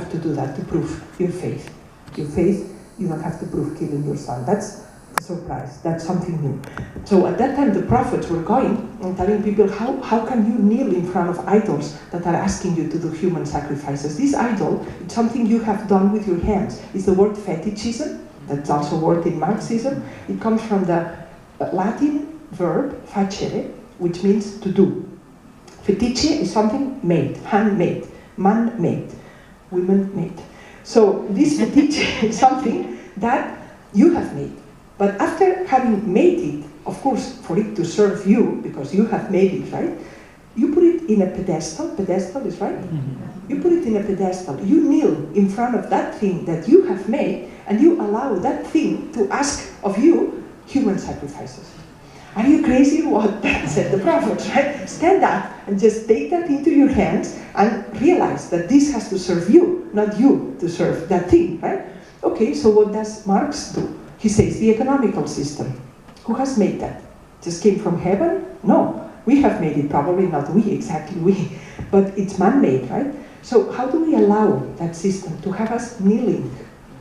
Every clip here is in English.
have to do that to prove your faith. Your faith, you don't have to prove killing your son. That's the surprise. That's something new. So at that time, the prophets were going and telling people, how can you kneel in front of idols that are asking you to do human sacrifices? This idol, it's something you have done with your hands. It's the word fetichism. That's also a word in Marxism. It comes from the Latin verb facere, which means to do. Fetiche is something made, handmade, man-made, women-made. So this fetiche is something that you have made. But after having made it, of course, for it to serve you, because you have made it, right? You put it in a pedestal. Pedestal is right? Mm-hmm. You put it in a pedestal. You kneel in front of that thing that you have made, and you allow that thing to ask of you human sacrifices. Are you crazy? What? Said the prophets, right? Stand up and just take that into your hands and realize that this has to serve you, not you to serve that thing, right? Okay, so what does Marx do? He says the economical system. Who has made that? Just came from heaven? No, we have made it, probably not we, exactly we, but it's man-made, right? So how do we allow that system to have us kneeling?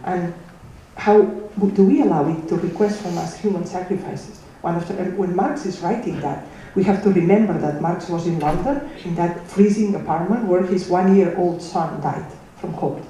And how do we allow it to request from us human sacrifices? When Marx is writing that, we have to remember that Marx was in London, in that freezing apartment where his 1-year-old son died from cold.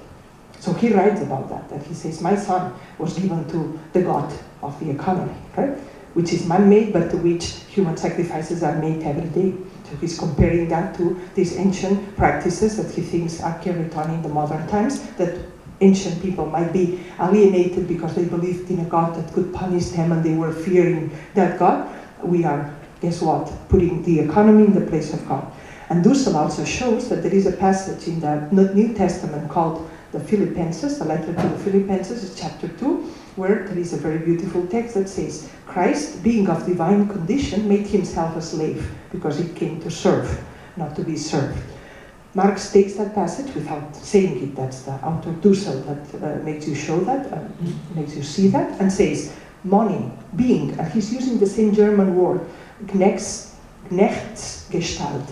So he writes about that he says, my son was given to the god of the economy, right? Which is man-made, but to which human sacrifices are made every day. So he's comparing that to these ancient practices that he thinks are carried on in the modern times, that ancient people might be alienated because they believed in a God that could punish them and they were fearing that God. We are, guess what, putting the economy in the place of God. And Dussel also shows that there is a passage in the New Testament called the Philippians, the letter to the Philippians, is chapter 2, where there is a very beautiful text that says, Christ, being of divine condition, made himself a slave because he came to serve, not to be served. Marx takes that passage without saying it. That's the author Dussel that makes you show that, makes you see that, and says, money, being, and he's using the same German word, Knechtsgestalt.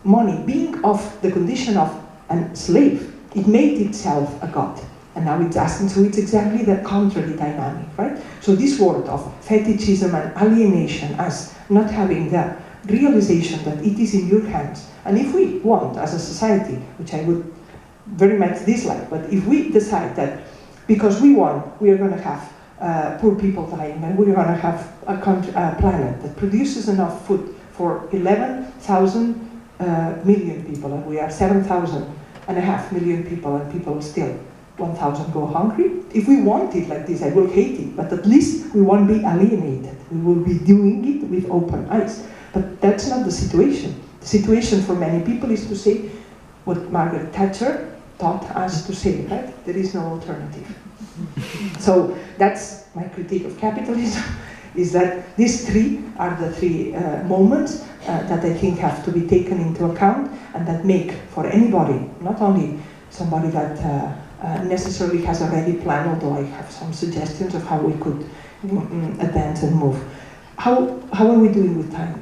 Money, being of the condition of a slave, it made itself a god. And now it's asking, so it's exactly the contrary dynamic, right? So this word of fetichism and alienation as not having the realization that it is in your hands. And if we want, as a society, which I would very much dislike, but if we decide that because we want, we are going to have poor people dying, and we're going to have a planet that produces enough food for 11,000 million people, and we are 7,500 million people, and people still 1,000 go hungry. If we want it like this, I will hate it, but at least we won't be alienated. We will be doing it with open eyes. But that's not the situation. The situation for many people is to say what Margaret Thatcher taught us to say, right? There is no alternative. So that's my critique of capitalism, is that these three are the three moments that I think have to be taken into account and that make for anybody, not only somebody that necessarily has a ready plan, although I have some suggestions of how we could advance and move. How are we doing with time?